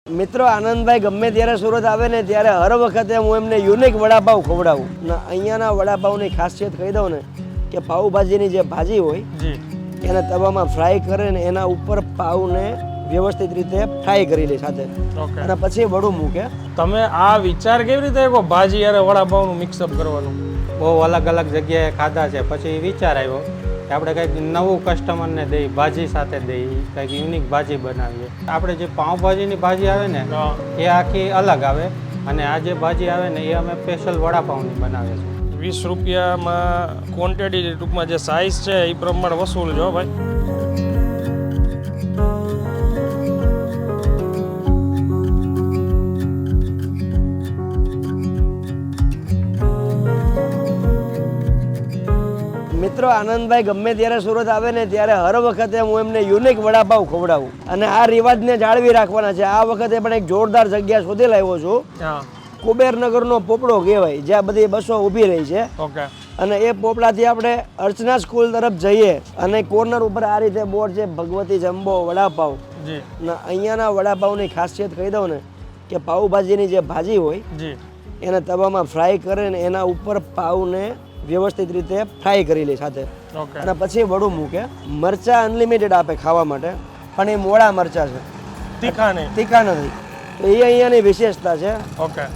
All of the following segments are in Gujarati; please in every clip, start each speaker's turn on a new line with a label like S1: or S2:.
S1: મિત્રો આનંદભાઈ ગમે ત્યારે સુરત આવે ને ત્યારે હર વખતે હું એમને યુનિક વડાપાવ ખવડાવું ને અહીંયાના વડાપાવની ખાસિયત કહી દઉં ને કે પાઉભાજીની જે ભાજી હોય એને તવામાં ફ્રાય કરે ને એના ઉપર પાવને વ્યવસ્થિત રીતે ફ્રાય કરી લે સાથે અને પછી વડું મૂકે.
S2: તમે આ વિચાર કેવી રીતે આવ્યો ભાજી અને વડાપાવનું મિક્સઅપ કરવાનું?
S3: બહુ અલગ અલગ જગ્યાએ ખાધા છે, પછી વિચાર આવ્યો કે આપણે કંઈક નવું કસ્ટમરને દઈએ, ભાજી સાથે દઈએ, કંઈક યુનિક ભાજી બનાવીએ. આપણે જે પાઉંભાજીની ભાજી આવે ને એ આખી અલગ આવે અને આ જે ભાજી આવે ને એ અમે સ્પેશિયલ વડાપાઉંની બનાવીએ છીએ.
S2: 20 રૂપિયામાં ક્વોન્ટિટી ટૂંકમાં જે સાઇઝ છે એ પ્રમાણે વસૂલ જો ભાઈ.
S1: મિત્રો આનંદભાઈ ગમે ત્યારે સુરત આવે ને ત્યારે હર વખતે હું એમને યુનિક વડાપાવ ખવડાવું અને આ રિવાજને જાળવી રાખવાના છે. આ વખતે પણ એક જોરદાર જગ્યા શોધી લાવ્યો છું. કુબેરનગરનો પોપડો કહેવાય, જ્યાં બધી બસો ઊભી રહી છે. અને એ પોપડાથી આપણે અર્ચના સ્કૂલ તરફ જઈએ અને કોર્નર ઉપર આ રીતે બોર્ડ છે ભગવતી જમ્બો વડાપાવ. ને અહીંયાના વડાપાવની ખાસિયત કહી દઉં ને કે પાઉભાજીની જે ભાજી હોય એને તવામાં ફ્રાય કરે ને એના ઉપર પાવને વ્યવસ્થિત રીતે ફ્રાય કરી લે સાથે અને પછી વડું મૂકે. મરચા અનલિમિટેડ આપે ખાવા માટે, પણ એ મોળા મરચા છે, તીખા નથી. તો એ અહીંયાની વિશેષતા છે.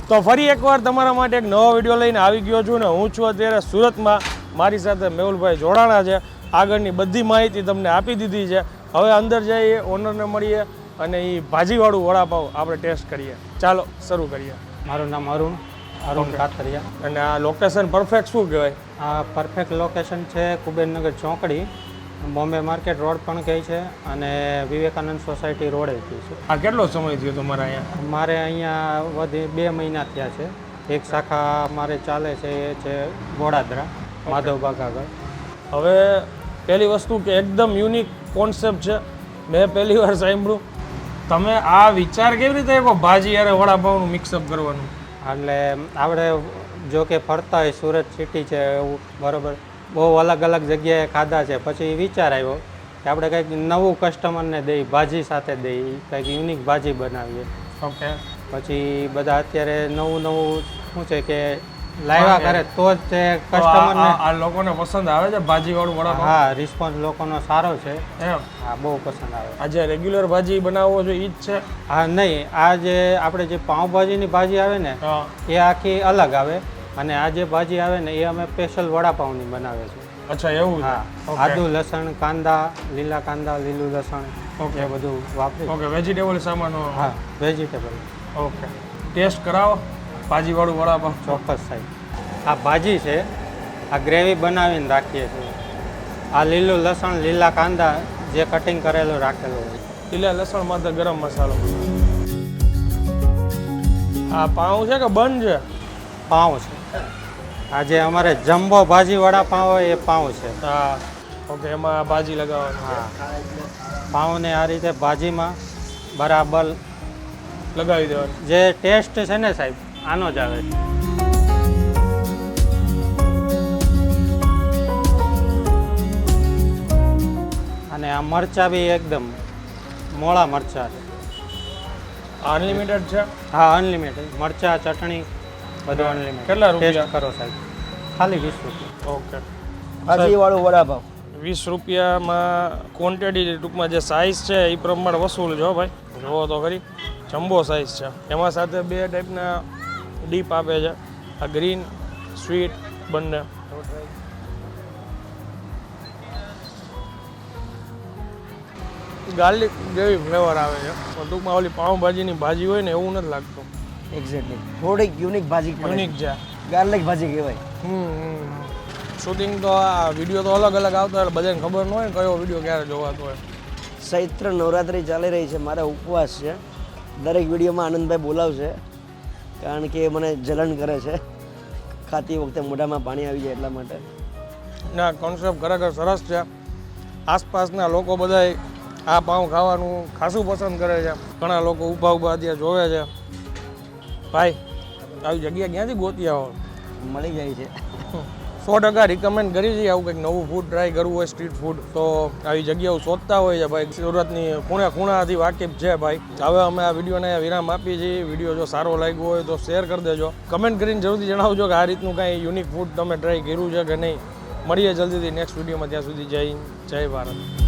S2: તો ફરી એકવાર તમારા માટે એક નવો વિડીયો લઈને આવી ગયો છું ને હું છું અત્યારે સુરતમાં. મારી સાથે મેહુલભાઈ જોડાણા છે. આગળની બધી માહિતી તમને આપી દીધી છે. હવે અંદર જઈએ, ઓનરને મળીએ અને એ ભાજીવાળું વડાપાવ આપણે ટેસ્ટ કરીએ. ચાલો શરૂ કરીએ.
S3: મારું નામ અરુણ કાતરિયા.
S2: અને આ લોકેશન પરફેક્ટ શું કહેવાય?
S3: આ પરફેક્ટ લોકેશન છે કુબેરનગર ચોકડી, બોમ્બે માર્કેટ રોડ પણ કહે છે અને વિવેકાનંદ સોસાયટી રોડે કહે છે.
S2: આ કેટલો સમય થયો તમારા અહીંયા?
S3: મારે અહીંયા વધી 2 મહિના થયા છે. એક શાખા મારે ચાલે છે એ છે વડોદરા, માધવબાગ આગળ.
S2: હવે પહેલી વસ્તુ કે એકદમ યુનિક કોન્સેપ્ટ છે, મેં પહેલી વાર સાંભળ્યું. તમે આ વિચાર કેવી રીતે આવ્યો ભાજી અને વડાપાવનું મિક્સઅપ કરવાનું?
S3: એટલે આપણે જો કે ફરતા હોય, સુરત સિટી છે એવું બરાબર, બહુ અલગ અલગ જગ્યાએ ખાધા છે, પછી વિચાર આવ્યો કે આપણે કંઈક નવું કસ્ટમરને દઈએ, ભાજી સાથે દઈએ, કંઈક યુનિક ભાજી બનાવીએ. પછી બધા અત્યારે નવું શું છે કે લાવ્યા કરે તો જ તે કસ્ટમરને
S2: આ લોકોને પસંદ આવે છે ભાજીવાળું વડાપાવ?
S3: હા, રિસ્પોન્સ લોકોનો સારો છે.
S2: એમ?
S3: હા, બહુ પસંદ આવે.
S2: આ જે રેગ્યુલર ભાજી બનાવો છો એ જ છે?
S3: હા, નહીં, આ જે આપણે જે પાઉંભાજીની ભાજી આવે ને એ આખી અલગ આવે અને આ જે ભાજી આવે ને એ અમે સ્પેશિયલ વડાપાઉંની બનાવીએ છીએ.
S2: અચ્છા, એવું?
S3: હા, આદુ, લસણ, કાંદા, લીલા કાંદા, લીલું લસણ એ બધું વાપરી.
S2: ઓકે, વેજીટેબલ સામાનો?
S3: હા, વેજીટેબલ.
S2: ઓકે, ટેસ્ટ કરાવો ભાજીવાળું વડાપાવ.
S3: ચોક્કસ સાહેબ. આ ભાજી છે, આ ગ્રેવી બનાવીને રાખીએ છીએ. આ લીલું લસણ, લીલા કાંદા જે કટિંગ કરેલું રાખેલું હોય.
S2: લીલા લસણ માટે ગરમ મસાલો. આ પાઉં છે કે બન છે?
S3: પાઉં છે. આ જે અમારે જમ્બો ભાજી વડાપાવ હોય એ પાઉં છે.
S2: હા, ઓકે, એમાં ભાજી લગાવવાનું.
S3: હા, પાઉંને આ રીતે ભાજીમાં બરાબર
S2: લગાવી દેવાનું.
S3: જે ટેસ્ટ છે ને સાહેબ આનો જ આવે છે. અને આ મરચા બી એકદમ મોળા મરચા છે.
S2: અનલિમિટેડ છે?
S3: હા, અનલિમિટેડ. મરચા, ચટણી બધું અનલિમિટેડ.
S2: કેટલા રૂપિયા?
S3: ટેસ્ટ કરો સાહેબ, ખાલી 20 રૂપિયા.
S2: ઓકે,
S1: ભાજીવાળું વડાપાવ
S2: 20 રૂપિયામાં ક્વોન્ટિટી ટૂંકમાં જે સાઇઝ છે એ પ્રમાણે વસૂલ જો ભાઈ. જુઓ તો ખરી, જમ્બો સાઇઝ છે. એમાં સાથે 2 ટાઈપના ડીપ આપે છે, આ ગ્રીન, સ્વીટ બંને. ગાર્લિક જેવી ફ્લેવર આવે છે, ટૂંકમાં ઓલી પાઉંભાજીની ભાજી હોય ને એવું નથી લાગતું.
S1: એક્ઝેક્ટલી થોડીક યુનિક ભાજી,
S2: યુનિક છે,
S1: ગાર્લિક ભાજી કહેવાય.
S2: શૂટિંગ તો આ વિડીયો તો અલગ અલગ આવતા હોય, બધાને ખબર ન હોય કયો વિડીયો ક્યારે જોવાતો હોય.
S1: ચૈત્ર નવરાત્રિ ચાલી રહી છે, મારા ઉપવાસ છે. દરેક વિડીયોમાં આનંદભાઈ બોલાવશે કારણ કે મને જલન કરે છે ખાતી વખતે, મોઢામાં પાણી આવી જાય એટલા માટે.
S2: ના, કોન્સેપ્ટ ખરેખર સરસ છે. આસપાસના લોકો બધા આ પાઉં ખાવાનું ખાસું પસંદ કરે છે. ઘણા લોકો ઊભા ત્યાં જોવે છે. ભાઈ, આવી જગ્યા ક્યાંથી ગોતી આવો?
S1: મળી જાય છે.
S2: 100% રિકમેન્ડ કરી છે આવું કંઈક નવું ફૂડ ટ્રાય કરવું હોય સ્ટ્રીટ ફૂડ તો આવી જગ્યાઓ શોધતા હોય છે ભાઈ. સુરતની ખૂણાથી વાકેફ છે ભાઈ. હવે અમે આ વિડીયોને વિરામ આપીએ છીએ. વિડીયો જો સારો લાગ્યો હોય તો શેર કરી દેજો. કમેન્ટ કરીને જરૂરથી જણાવજો કે આ રીતનું કાંઈ યુનિક ફૂડ તમે ટ્રાય કર્યું છે કે નહીં. મળીએ જલ્દીથી નેક્સ્ટ વિડીયોમાં. ત્યાં સુધી જય ભારત.